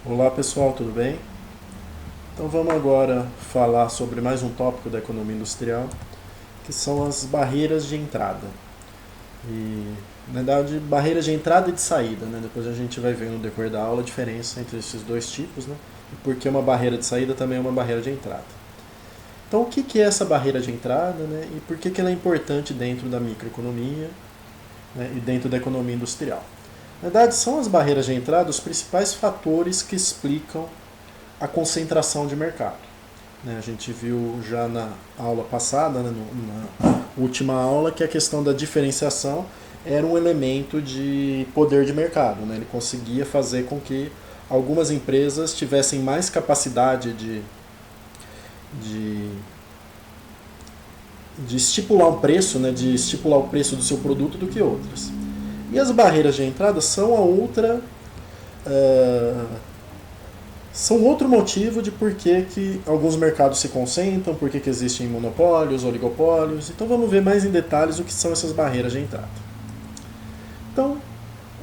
Olá pessoal, tudo bem? Então vamos agora falar sobre mais um tópico da economia industrial, que são as barreiras de entrada. E, na verdade, barreiras de entrada e de saída, né? Depois a gente vai ver no decorrer da aula a diferença entre esses dois tipos, né? E por que uma barreira de saída também é uma barreira de entrada. Então o que é essa barreira de entrada, né? E por que ela é importante dentro da microeconomia, né? E dentro da economia industrial? Na verdade, são as barreiras de entrada os principais fatores que explicam a concentração de mercado. Né? A gente viu já na aula passada, né, na última aula, que a questão da diferenciação era um elemento de poder de mercado. Né? Ele conseguia fazer com que algumas empresas tivessem mais capacidade de, de estipular um preço, né, de estipular o preço do seu produto do que outras. E as barreiras de entrada são a outra uh, são outro motivo de por que alguns mercados se concentram, por que existem monopólios, oligopólios. Então vamos ver mais em detalhes o que são essas barreiras de entrada. Então,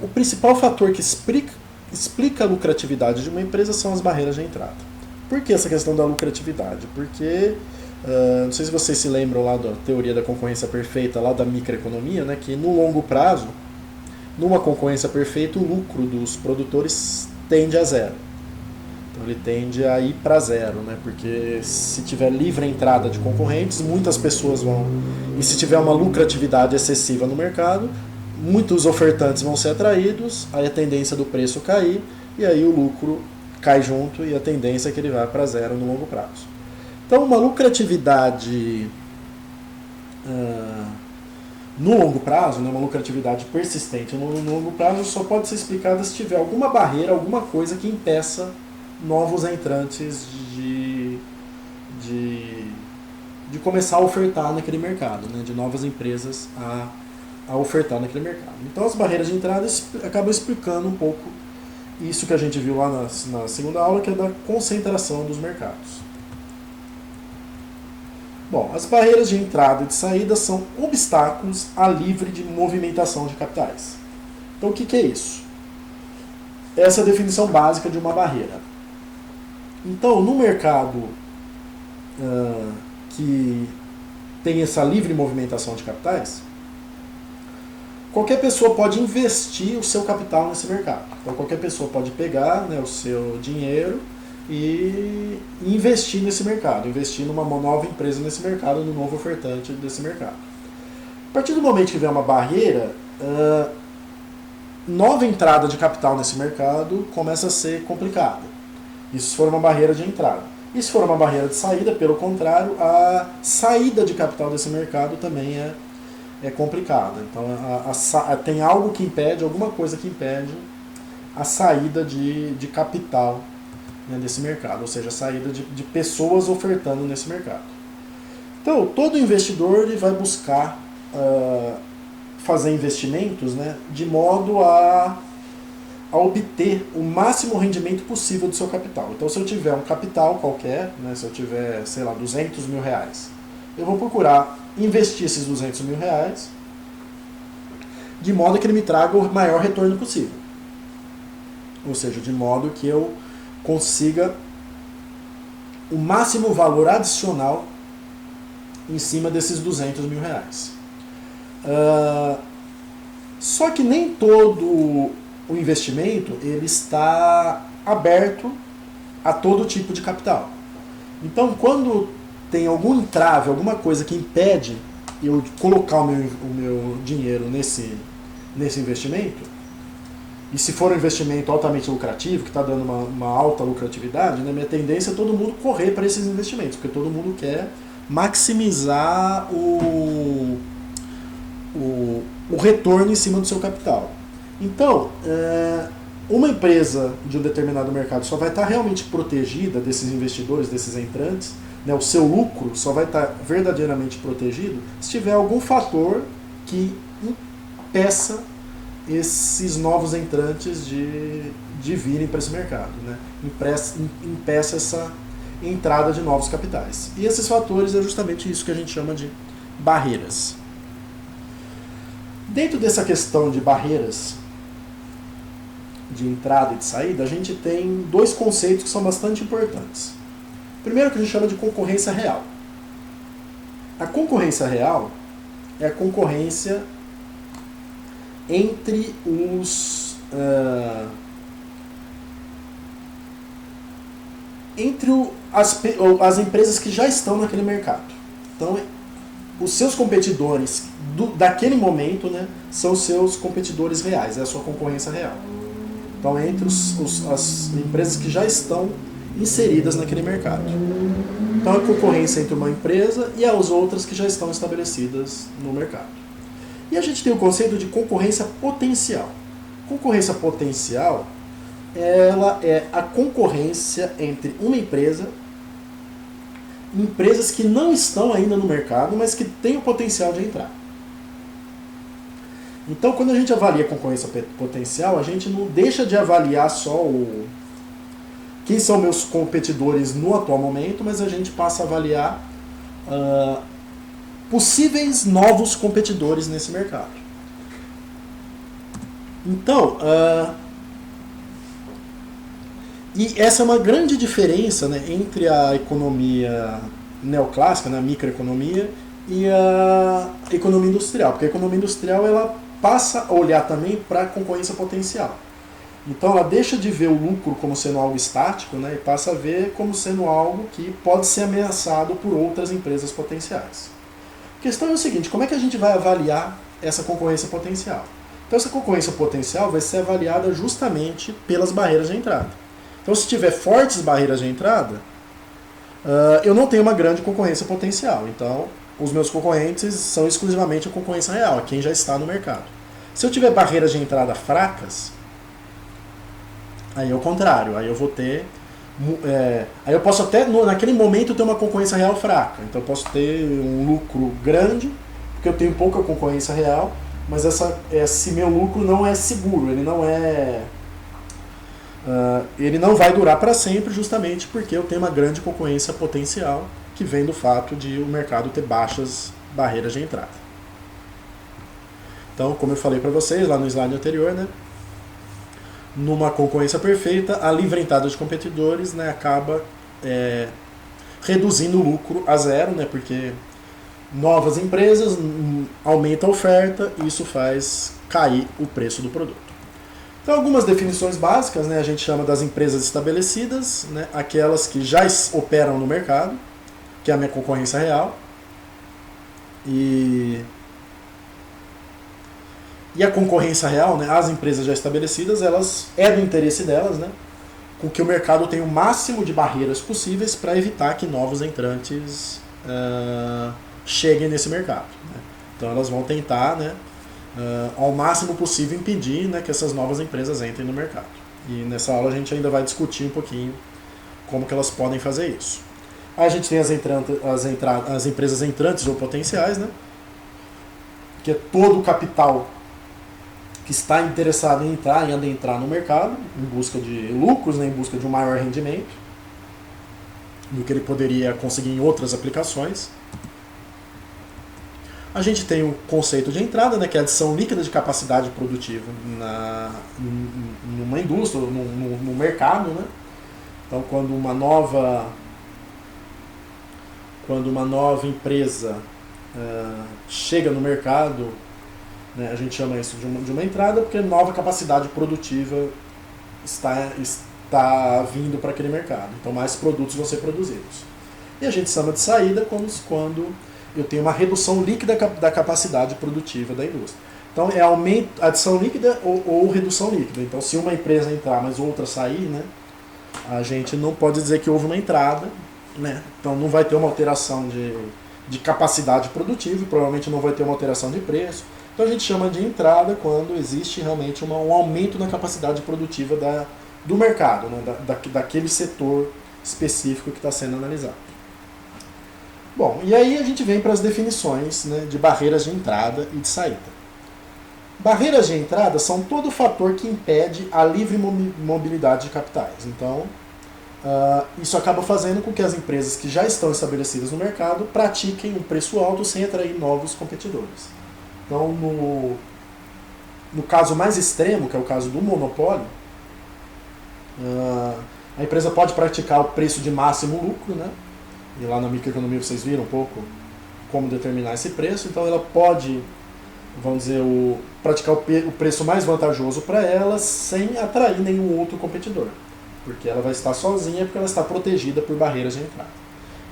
o principal fator que explica a lucratividade de uma empresa são as barreiras de entrada. Por que essa questão da lucratividade? Porque, não sei se vocês se lembram lá da teoria da concorrência perfeita, lá da microeconomia, né, que no longo prazo, numa concorrência perfeita, o lucro dos produtores tende a zero. Então ele tende a ir para zero, né? Porque se tiver livre entrada de concorrentes, muitas pessoas vão. E se tiver uma lucratividade excessiva no mercado, muitos ofertantes vão ser atraídos, aí a tendência do preço cair, e aí o lucro cai junto e a tendência é que ele vai para zero no longo prazo. Então uma lucratividade no longo prazo, né, uma lucratividade persistente no longo prazo só pode ser explicada se tiver alguma barreira, alguma coisa que impeça novos entrantes de, de começar a ofertar naquele mercado, né, de novas empresas a ofertar naquele mercado. Então as barreiras de entrada acabam explicando um pouco isso que a gente viu lá na segunda aula, que é da concentração dos mercados. Bom, as barreiras de entrada e de saída são obstáculos à livre de movimentação de capitais. Então o que é isso? Essa é a definição básica de uma barreira. Então, no mercado que tem essa livre movimentação de capitais, qualquer pessoa pode investir o seu capital nesse mercado. Então, qualquer pessoa pode pegar, né, o seu dinheiro e investir nesse mercado, investir numa nova empresa nesse mercado, no novo ofertante desse mercado. A partir do momento que vem uma barreira, nova entrada de capital nesse mercado começa a ser complicada. Isso se for uma barreira de entrada. E se for uma barreira de saída, pelo contrário, a saída de capital desse mercado também é complicada. Então tem algo que impede, alguma coisa que impede a saída de capital, né, desse mercado, ou seja, a saída de pessoas ofertando nesse mercado. Então, todo investidor ele vai buscar fazer investimentos, né, de modo a obter o máximo rendimento possível do seu capital. Então, se eu tiver um capital qualquer, né, se eu tiver, sei lá, 200 mil reais, eu vou procurar investir esses 200 mil reais de modo que ele me traga o maior retorno possível. Ou seja, de modo que eu consiga o máximo valor adicional em cima desses 200 mil reais. Só que nem todo o investimento ele está aberto a todo tipo de capital. Então, quando tem algum entrave, alguma coisa que impede eu colocar o meu dinheiro nesse investimento, e se for um investimento altamente lucrativo, que está dando uma alta lucratividade, né, minha tendência é todo mundo correr para esses investimentos, porque todo mundo quer maximizar o retorno em cima do seu capital. Então, uma empresa de um determinado mercado só vai estar realmente protegida desses investidores, desses entrantes, né, o seu lucro só vai estar verdadeiramente protegido se tiver algum fator que impeça esses novos entrantes de virem para esse mercado, né? Impeça essa entrada de novos capitais. E esses fatores é justamente isso que a gente chama de barreiras. Dentro dessa questão de barreiras, de entrada e de saída, a gente tem dois conceitos que são bastante importantes. Primeiro, que a gente chama de concorrência real. A concorrência real é a concorrência entre as empresas que já estão naquele mercado. Então, os seus competidores daquele momento, né, são os seus competidores reais, é a sua concorrência real. Então, entre as empresas que já estão inseridas naquele mercado. Então, a concorrência entre uma empresa e as outras que já estão estabelecidas no mercado. E a gente tem o conceito de concorrência potencial. Concorrência potencial, ela é a concorrência entre uma empresa, empresas que não estão ainda no mercado, mas que têm o potencial de entrar. Então, quando a gente avalia a concorrência potencial, a gente não deixa de avaliar só quem são meus competidores no atual momento, mas a gente passa a avaliar possíveis novos competidores nesse mercado. Então, e essa é uma grande diferença, né, entre a economia neoclássica, né, a microeconomia, e a economia industrial. Porque a economia industrial ela passa a olhar também para a concorrência potencial. Então ela deixa de ver o lucro como sendo algo estático, né, e passa a ver como sendo algo que pode ser ameaçado por outras empresas potenciais. A questão é o seguinte, como é que a gente vai avaliar essa concorrência potencial? Então essa concorrência potencial vai ser avaliada justamente pelas barreiras de entrada. Então se tiver fortes barreiras de entrada, eu não tenho uma grande concorrência potencial. Então os meus concorrentes são exclusivamente a concorrência real, a quem já está no mercado. Se eu tiver barreiras de entrada fracas, aí é o contrário, aí eu vou ter... aí eu posso até, naquele momento, ter uma concorrência real fraca. Então eu posso ter um lucro grande, porque eu tenho pouca concorrência real, mas esse meu lucro não é seguro, ele não vai durar para sempre, justamente porque eu tenho uma grande concorrência potencial, que vem do fato de o mercado ter baixas barreiras de entrada. Então, como eu falei para vocês lá no slide anterior, né, numa concorrência perfeita, a livre entrada de competidores, né, acaba reduzindo o lucro a zero, né, porque novas empresas aumentam a oferta e isso faz cair o preço do produto. Então, algumas definições básicas, né, a gente chama das empresas estabelecidas, né, aquelas que já operam no mercado, que é a minha concorrência real. E a concorrência real, né, as empresas já estabelecidas, é do interesse delas, né, com que o mercado tenha o máximo de barreiras possíveis para evitar que novos entrantes cheguem nesse mercado. Né. Então elas vão tentar, né, ao máximo possível impedir, né, que essas novas empresas entrem no mercado. E nessa aula a gente ainda vai discutir um pouquinho como que elas podem fazer isso. Aí a gente tem as empresas entrantes ou potenciais, né, que é todo o capital que está interessado em entrar, em adentrar no mercado, em busca de lucros, né, em busca de um maior rendimento do que ele poderia conseguir em outras aplicações. A gente tem o conceito de entrada, né, que é a adição líquida de capacidade produtiva numa indústria, no mercado. Né? Então, quando uma nova empresa chega no mercado, né, a gente chama isso de uma entrada, porque nova capacidade produtiva está vindo para aquele mercado. Então, mais produtos vão ser produzidos. E a gente chama de saída quando eu tenho uma redução líquida da capacidade produtiva da indústria. Então, é adição líquida ou redução líquida. Então, se uma empresa entrar, mas outra sair, né, a gente não pode dizer que houve uma entrada, né? Então, não vai ter uma alteração de capacidade produtiva, provavelmente não vai ter uma alteração de preço. Então, a gente chama de entrada quando existe realmente um aumento na capacidade produtiva do mercado, né, daquele setor específico que está sendo analisado. Bom, e aí a gente vem para as definições, né, de barreiras de entrada e de saída. Barreiras de entrada são todo fator que impede a livre mobilidade de capitais. Então, isso acaba fazendo com que as empresas que já estão estabelecidas no mercado pratiquem um preço alto sem atrair novos competidores. Então, no caso mais extremo, que é o caso do monopólio, A empresa pode praticar o preço de máximo lucro, né? E lá na microeconomia vocês viram um pouco como determinar esse preço. Então ela pode, vamos dizer, praticar o preço mais vantajoso para ela sem atrair nenhum outro competidor. Porque ela vai estar sozinha, porque ela está protegida por barreiras de entrada.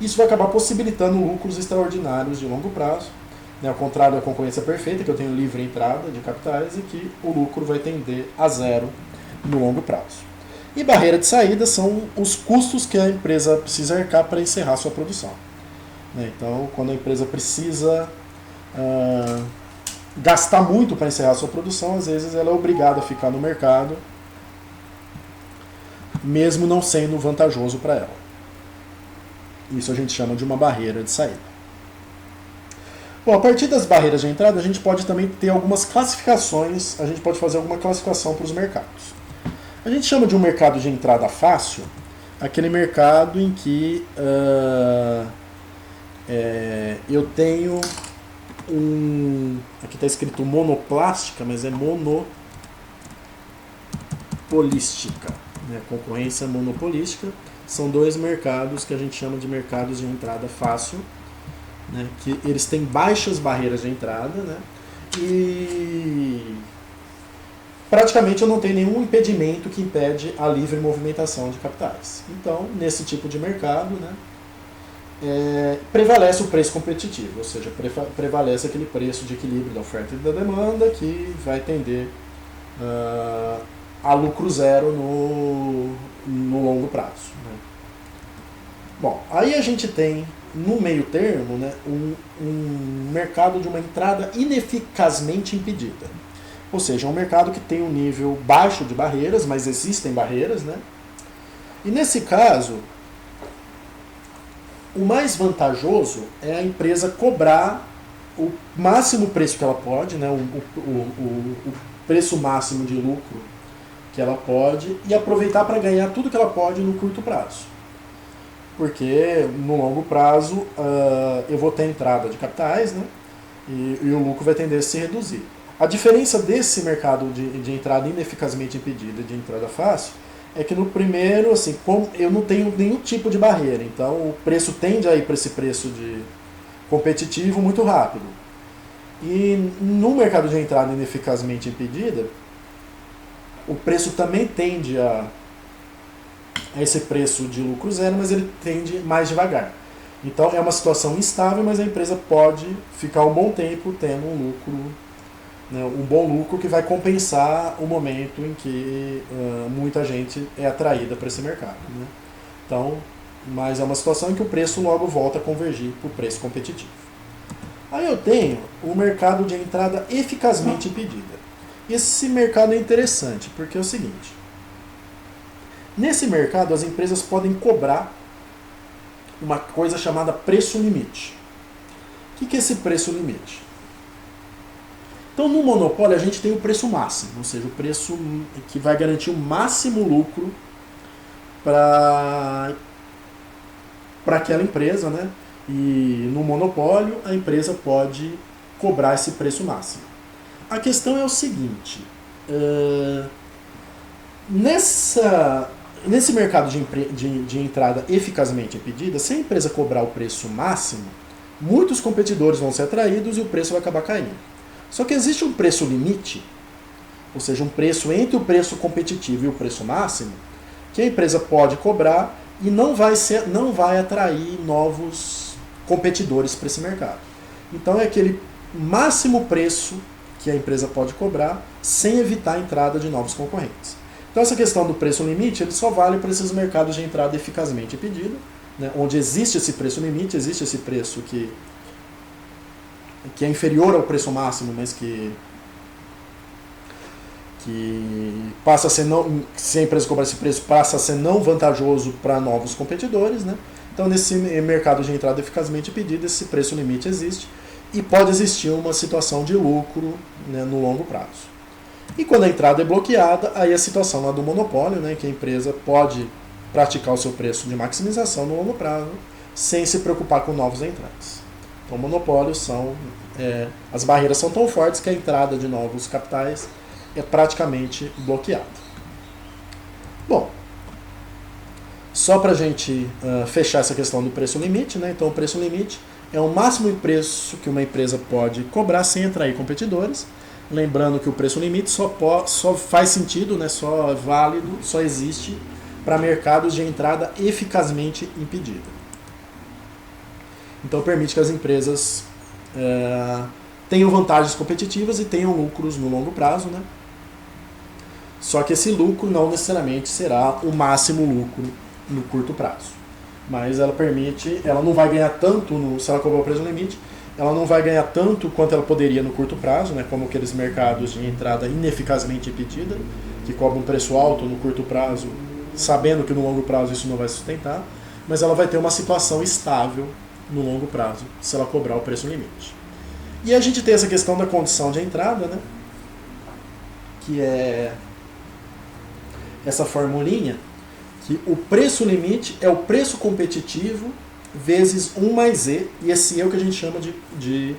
Isso vai acabar possibilitando lucros extraordinários de longo prazo, né? Ao contrário da concorrência perfeita, que eu tenho livre entrada de capitais e que o lucro vai tender a zero no longo prazo. E barreira de saída são os custos que a empresa precisa arcar para encerrar sua produção. Então, quando a empresa precisa gastar muito para encerrar sua produção, às vezes ela é obrigada a ficar no mercado, mesmo não sendo vantajoso para ela. Isso a gente chama de uma barreira de saída. Bom, a partir das barreiras de entrada, a gente pode também ter algumas classificações, a gente pode fazer alguma classificação para os mercados. A gente chama de um mercado de entrada fácil aquele mercado em que eu tenho aqui está escrito monoplástica, mas é monopolística, né? Concorrência monopolística. São dois mercados que a gente chama de mercados de entrada fácil, né? Que eles têm baixas barreiras de entrada, né? E praticamente eu não tenho nenhum impedimento que impede a livre movimentação de capitais. Então, nesse tipo de mercado, né, prevalece o preço competitivo, ou seja, prevalece aquele preço de equilíbrio da oferta e da demanda que vai tender a lucro zero no longo prazo, né? Bom, aí a gente tem no meio termo, né, um mercado de uma entrada ineficazmente impedida. Ou seja, é um mercado que tem um nível baixo de barreiras, mas existem barreiras, né? E nesse caso, o mais vantajoso é a empresa cobrar o máximo preço que ela pode, né? O preço máximo de lucro que ela pode e aproveitar para ganhar tudo que ela pode no curto prazo. Porque no longo prazo eu vou ter entrada de capitais, né? E o lucro vai tender a se reduzir. A diferença desse mercado de entrada ineficazmente impedida e de entrada fácil é que no primeiro, assim, eu não tenho nenhum tipo de barreira, então o preço tende a ir para esse preço de competitivo muito rápido. E no mercado de entrada ineficazmente impedida, o preço também tende a esse preço de lucro zero, mas ele tende mais devagar. Então é uma situação instável, mas a empresa pode ficar um bom tempo tendo um lucro, né, um bom lucro que vai compensar o momento em que muita gente é atraída para esse mercado, né? Então, mas é uma situação em que o preço logo volta a convergir para o preço competitivo. Aí eu tenho o mercado de entrada eficazmente impedida. Esse mercado é interessante porque é o seguinte: nesse mercado as empresas podem cobrar uma coisa chamada preço limite. O que é esse preço limite? Então, no monopólio, a gente tem o preço máximo, ou seja, o preço que vai garantir o máximo lucro para aquela empresa, né? E no monopólio, a empresa pode cobrar esse preço máximo. A questão é o seguinte: nesse mercado de entrada eficazmente impedida, se a empresa cobrar o preço máximo, muitos competidores vão ser atraídos e o preço vai acabar caindo. Só que existe um preço limite, ou seja, um preço entre o preço competitivo e o preço máximo, que a empresa pode cobrar e não vai atrair novos competidores para esse mercado. Então é aquele máximo preço que a empresa pode cobrar sem evitar a entrada de novos concorrentes. Então essa questão do preço limite ele só vale para esses mercados de entrada eficazmente impedida, né, onde existe esse preço limite, existe esse preço que é inferior ao preço máximo, mas que passa a ser não, se a empresa cobrar esse preço, passa a ser não vantajoso para novos competidores, né? Então, nesse mercado de entrada eficazmente impedida, esse preço limite existe e pode existir uma situação de lucro, né, no longo prazo. E quando a entrada é bloqueada, aí a situação lá do monopólio, né, que a empresa pode praticar o seu preço de maximização no longo prazo sem se preocupar com novos entrantes. Então, monopólios são... as barreiras são tão fortes que a entrada de novos capitais é praticamente bloqueada. Bom, Só para a gente fechar essa questão do preço limite, né? Então o preço limite é o máximo de preço que uma empresa pode cobrar sem atrair competidores. Lembrando que o preço limite só faz sentido, né? Só é válido, só existe para mercados de entrada eficazmente impedida. Então permite que as empresas tenham vantagens competitivas e tenham lucros no longo prazo, né? Só que esse lucro não necessariamente será o máximo lucro no curto prazo. Mas ela não vai ganhar tanto, se ela cobrar o preço limite, ela não vai ganhar tanto quanto ela poderia no curto prazo, né? Como aqueles mercados de entrada ineficazmente impedida, que cobram um preço alto no curto prazo, sabendo que no longo prazo isso não vai sustentar, mas ela vai ter uma situação estável no longo prazo, se ela cobrar o preço limite. E a gente tem essa questão da condição de entrada, né? Que é essa formulinha, que o preço limite é o preço competitivo vezes 1 mais E, e esse E é o que a gente chama de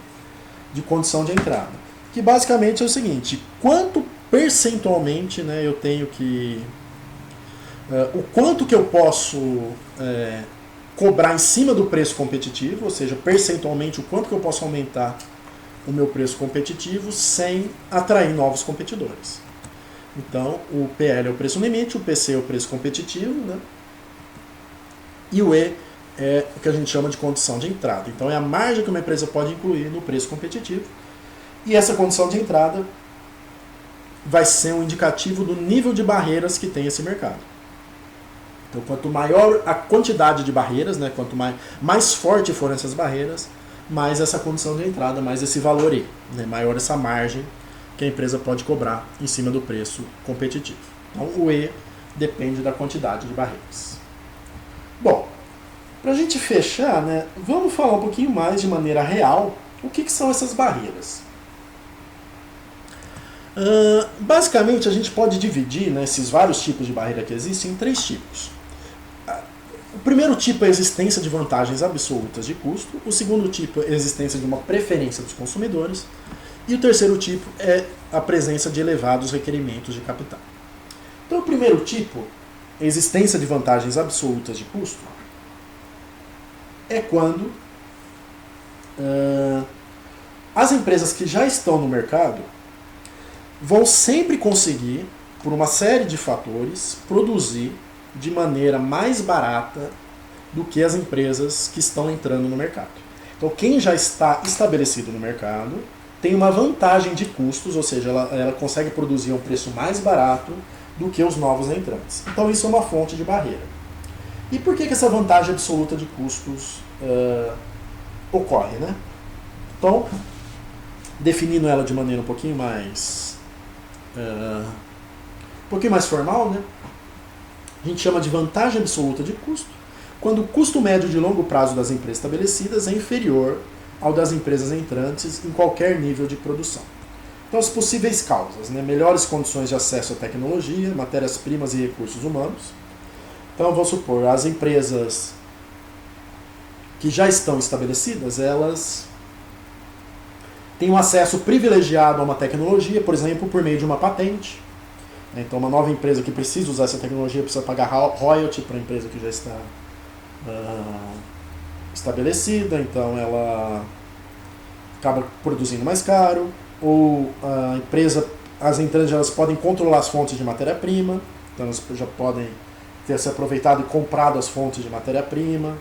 condição de entrada. Que basicamente é o seguinte, quanto percentualmente, né, eu tenho que... o quanto que eu posso cobrar em cima do preço competitivo, ou seja, percentualmente o quanto que eu posso aumentar o meu preço competitivo sem atrair novos competidores. Então, o PL é o preço limite, o PC é o preço competitivo, né? E o E é o que a gente chama de condição de entrada. Então, é a margem que uma empresa pode incluir no preço competitivo. E essa condição de entrada vai ser um indicativo do nível de barreiras que tem esse mercado. Então, quanto maior a quantidade de barreiras, né, quanto mais forte forem essas barreiras, mais essa condição de entrada, mais esse valor E, né, maior essa margem que a empresa pode cobrar em cima do preço competitivo. Então, o E depende da quantidade de barreiras. Bom, para a gente fechar, né, vamos falar um pouquinho mais de maneira real o que são essas barreiras. Basicamente, a gente pode dividir, né, esses vários tipos de barreira que existem em 3 tipos. O primeiro tipo é a existência de vantagens absolutas de custo, o segundo tipo é a existência de uma preferência dos consumidores, e o terceiro tipo é a presença de elevados requerimentos de capital. Então, o primeiro tipo, a existência de vantagens absolutas de custo, é quando as empresas que já estão no mercado vão sempre conseguir, por uma série de fatores, produzir de maneira mais barata do que as empresas que estão entrando no mercado. Então, quem já está estabelecido no mercado tem uma vantagem de custos, ou seja, ela consegue produzir a um preço mais barato do que os novos entrantes. Então, isso é uma fonte de barreira. E por que essa vantagem absoluta de custos ocorre, né? Então, definindo ela de maneira um pouquinho mais formal, né? A gente chama de vantagem absoluta de custo quando o custo médio de longo prazo das empresas estabelecidas é inferior ao das empresas entrantes em qualquer nível de produção. Então, as possíveis causas, né? Melhores condições de acesso à tecnologia, matérias-primas e recursos humanos. Então, vamos supor, as empresas que já estão estabelecidas, elas têm um acesso privilegiado a uma tecnologia, por exemplo, por meio de uma patente. Então, uma nova empresa que precisa usar essa tecnologia precisa pagar royalty para a empresa que já está estabelecida, então ela acaba produzindo mais caro, ou as empresas elas podem controlar as fontes de matéria-prima, então elas já podem ter se aproveitado e comprado as fontes de matéria-prima,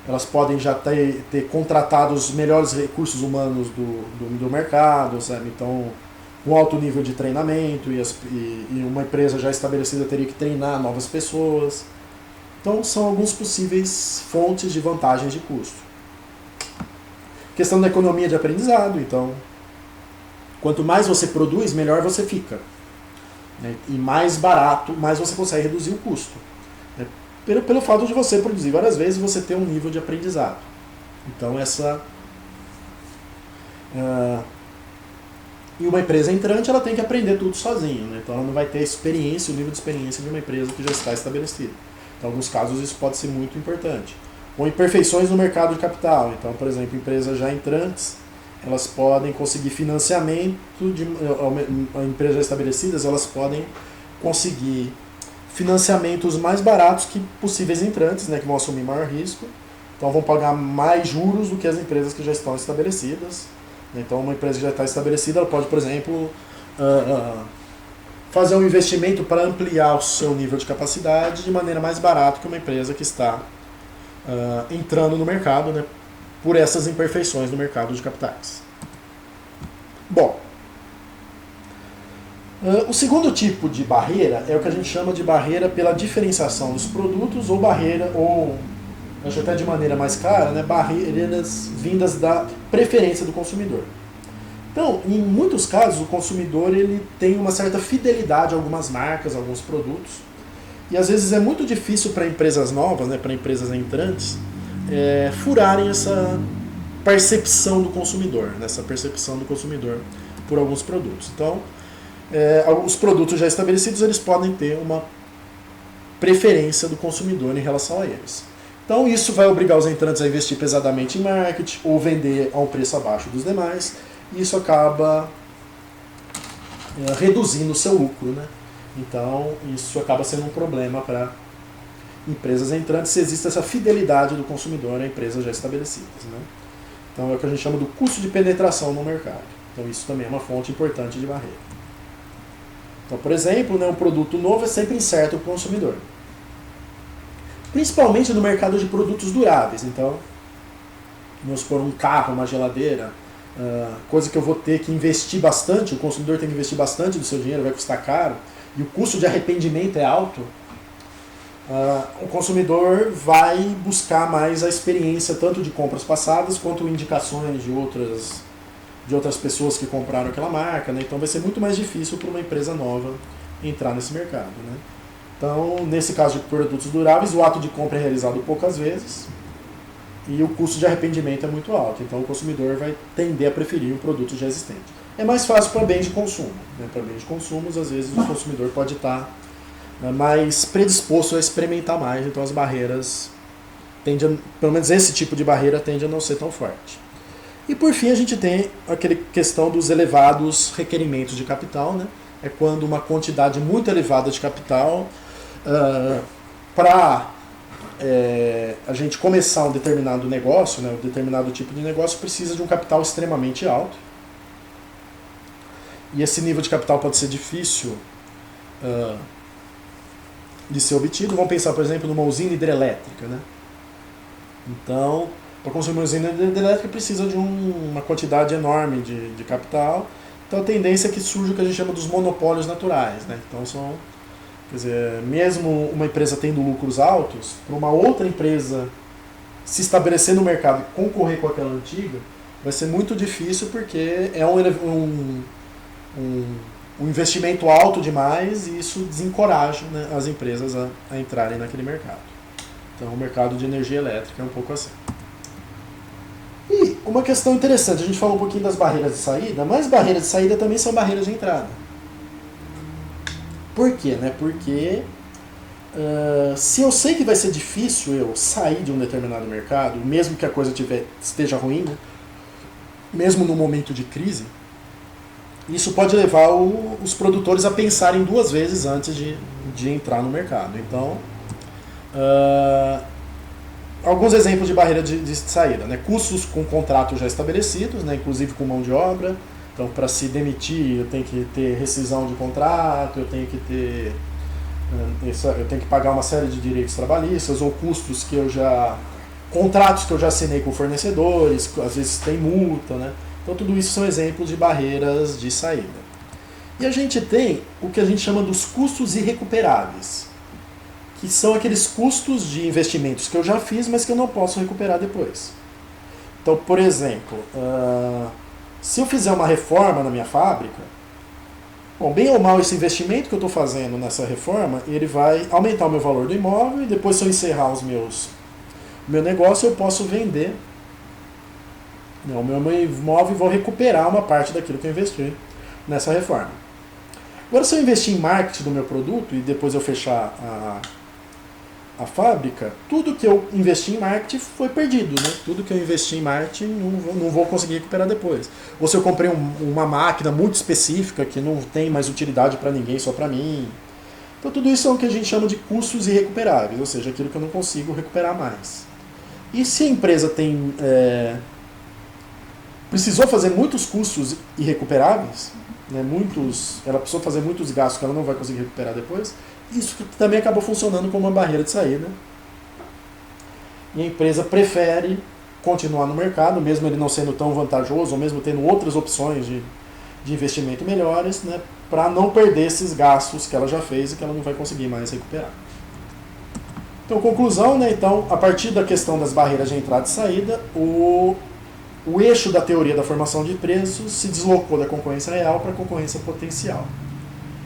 elas podem já ter contratado os melhores recursos humanos do mercado, sabe? Então, um alto nível de treinamento e uma empresa já estabelecida teria que treinar novas pessoas. Então, são alguns possíveis fontes de vantagens de custo. Questão da economia de aprendizado. Então, quanto mais você produz, melhor você fica. Né? E mais barato, mais você consegue reduzir o custo. Né? Pelo fato de você produzir várias vezes, você ter um nível de aprendizado. Então, E uma empresa entrante, ela tem que aprender tudo sozinha, né? Então ela não vai ter o nível de experiência de uma empresa que já está estabelecida. Então, em alguns casos, isso pode ser muito importante. Ou imperfeições no mercado de capital. Então, por exemplo, empresas já entrantes, elas podem conseguir financiamento, empresas já estabelecidas, elas podem conseguir financiamentos mais baratos que possíveis entrantes, né, que vão assumir maior risco. Então vão pagar mais juros do que as empresas que já estão estabelecidas. Então uma empresa que já está estabelecida, ela pode, por exemplo, fazer um investimento para ampliar o seu nível de capacidade de maneira mais barata que uma empresa que está entrando no mercado, né, por essas imperfeições no mercado de capitais. Bom, o segundo tipo de barreira é o que a gente chama de barreira pela diferenciação dos produtos, ou barreira, ou acho até de maneira mais clara, né, barreiras vindas da preferência do consumidor. Então, em muitos casos, o consumidor ele tem uma certa fidelidade a algumas marcas, a alguns produtos, e às vezes é muito difícil para empresas novas, né, para empresas entrantes, furarem essa percepção do consumidor, né, essa percepção do consumidor por alguns produtos. Então, os produtos já estabelecidos eles podem ter uma preferência do consumidor em relação a eles. Então isso vai obrigar os entrantes a investir pesadamente em marketing ou vender a um preço abaixo dos demais, e isso acaba reduzindo o seu lucro, né? Então isso acaba sendo um problema para empresas entrantes se existe essa fidelidade do consumidor a empresas já estabelecidas, né? Então é o que a gente chama do custo de penetração no mercado. Então isso também é uma fonte importante de barreira. Então, por exemplo, né, um produto novo é sempre incerto para o consumidor. Principalmente no mercado de produtos duráveis. Então, vamos supor um carro, uma geladeira, coisa que eu vou ter que investir bastante, o consumidor tem que investir bastante do seu dinheiro, vai custar caro, e o custo de arrependimento é alto, o consumidor vai buscar mais a experiência tanto de compras passadas quanto indicações de outras pessoas que compraram aquela marca, né? Então vai ser muito mais difícil para uma empresa nova entrar nesse mercado, né? Então, nesse caso de produtos duráveis, o ato de compra é realizado poucas vezes e o custo de arrependimento é muito alto. Então, o consumidor vai tender a preferir um produto já existente. É mais fácil para bens de consumo, né? Para bens de consumo, às vezes o consumidor pode estar mais predisposto a experimentar mais, então as barreiras pelo menos esse tipo de barreira tende a não ser tão forte. E por fim a gente tem aquela questão dos elevados requerimentos de capital, né? É quando uma quantidade muito elevada de capital para a gente começar um determinado negócio, né, um determinado tipo de negócio precisa de um capital extremamente alto. E esse nível de capital pode ser difícil de ser obtido. Vamos pensar, por exemplo, numa usina hidrelétrica, né? Então, para construir uma usina hidrelétrica precisa de uma quantidade enorme de capital. Então a tendência é que surja o que a gente chama dos monopólios naturais, né? Então quer dizer, mesmo uma empresa tendo lucros altos, para uma outra empresa se estabelecer no mercado e concorrer com aquela antiga, vai ser muito difícil porque é um investimento alto demais e isso desencoraja, né, as empresas a entrarem naquele mercado. Então o mercado de energia elétrica é um pouco assim. E uma questão interessante, a gente falou um pouquinho das barreiras de saída, mas barreiras de saída também são barreiras de entrada. Por quê? Né? Porque se eu sei que vai ser difícil eu sair de um determinado mercado, mesmo que a coisa esteja ruim, né? Mesmo no momento de crise, isso pode levar os produtores a pensarem duas vezes antes de entrar no mercado. Então, alguns exemplos de barreira de saída, né? Custos com contratos já estabelecidos, né? Inclusive com mão de obra. Então, para se demitir, eu tenho que ter rescisão de contrato, eu tenho que pagar uma série de direitos trabalhistas ou custos contratos que eu já assinei com fornecedores, às vezes tem multa, né? Então, tudo isso são exemplos de barreiras de saída. E a gente tem o que a gente chama dos custos irrecuperáveis, que são aqueles custos de investimentos que eu já fiz, mas que eu não posso recuperar depois. Então, por exemplo, se eu fizer uma reforma na minha fábrica, bom, bem ou mal esse investimento que eu estou fazendo nessa reforma, ele vai aumentar o meu valor do imóvel e depois, se eu encerrar o meu negócio, eu posso vender o meu imóvel e vou recuperar uma parte daquilo que eu investi nessa reforma. Agora, se eu investir em marketing do meu produto e depois eu fechar a fábrica, tudo que eu investi em marketing foi perdido, né? Tudo que eu investi em marketing não vou conseguir recuperar depois. Ou se eu comprei uma máquina muito específica que não tem mais utilidade para ninguém, só para mim. Então tudo isso é o que a gente chama de custos irrecuperáveis, ou seja, aquilo que eu não consigo recuperar mais. E se a empresa precisou fazer muitos custos irrecuperáveis, né, ela precisou fazer muitos gastos que ela não vai conseguir recuperar depois, isso também acabou funcionando como uma barreira de saída. E a empresa prefere continuar no mercado, mesmo ele não sendo tão vantajoso, ou mesmo tendo outras opções de investimento melhores, né, para não perder esses gastos que ela já fez e que ela não vai conseguir mais recuperar. Então, conclusão, né, então, a partir da questão das barreiras de entrada e saída, o eixo da teoria da formação de preços se deslocou da concorrência real para a concorrência potencial.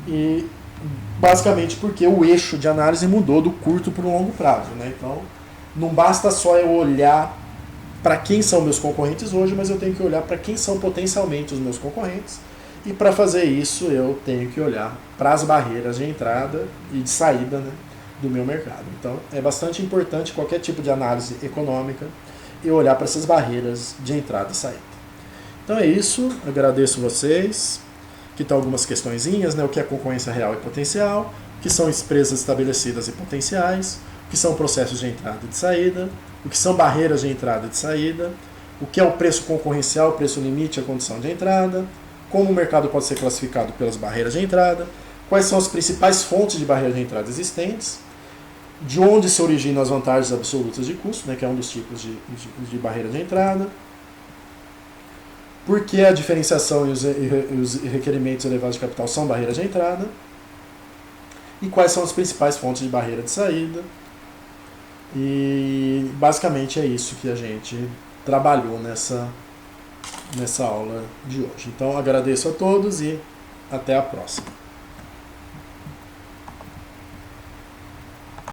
E basicamente porque o eixo de análise mudou do curto para o longo prazo, né? Então, não basta só eu olhar para quem são meus concorrentes hoje, mas eu tenho que olhar para quem são potencialmente os meus concorrentes. E para fazer isso, eu tenho que olhar para as barreiras de entrada e de saída, né, do meu mercado. Então, é bastante importante qualquer tipo de análise econômica e olhar para essas barreiras de entrada e saída. Então é isso, agradeço vocês. Aqui estão algumas questõezinhas, né? O que é concorrência real e potencial, o que são empresas estabelecidas e potenciais, o que são processos de entrada e de saída, o que são barreiras de entrada e de saída, o que é o preço concorrencial, o preço limite e a condição de entrada, como o mercado pode ser classificado pelas barreiras de entrada, quais são as principais fontes de barreiras de entrada existentes, de onde se originam as vantagens absolutas de custo, né, que é um dos tipos de barreira de entrada, por que a diferenciação e os requerimentos elevados de capital são barreiras de entrada, e quais são as principais fontes de barreira de saída. E basicamente é isso que a gente trabalhou nessa aula de hoje. Então agradeço a todos e até a próxima.